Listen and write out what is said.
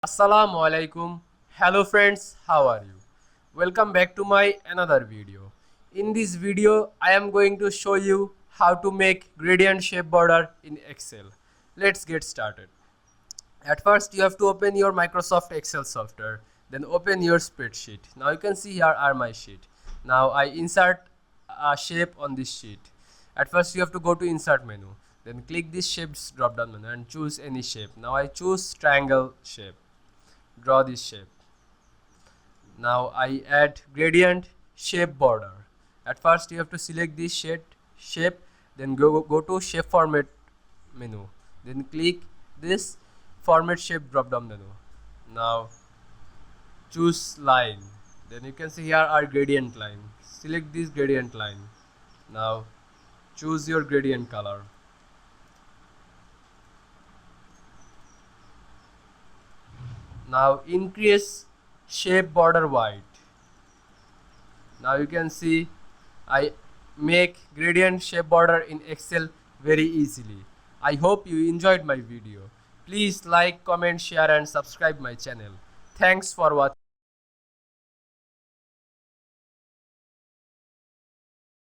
Assalamu Walaikum. Hello friends, how are you? Welcome back to my another video. In this video, I am going to show you how to make gradient shape border in Excel. Let's get started. At first, you have to open your Microsoft Excel software. Then open your spreadsheet. Now you can see here are my sheet. Now I insert a shape on this sheet. At first, you have to go to insert menu. Then click this shapes drop down menu and choose any shape. Now I choose triangle shape. Draw this shape. Now I add gradient shape border. At first you have to select this shape, then go to shape format menu, then click this format shape drop down menu. Now choose line, then you can see here are gradient line. Select this gradient line. Now choose your gradient color. Now increase shape border white. Now you can see I make gradient shape border in Excel very easily. I hope you enjoyed my video. Please like, comment, share and subscribe my channel. Thanks for watching.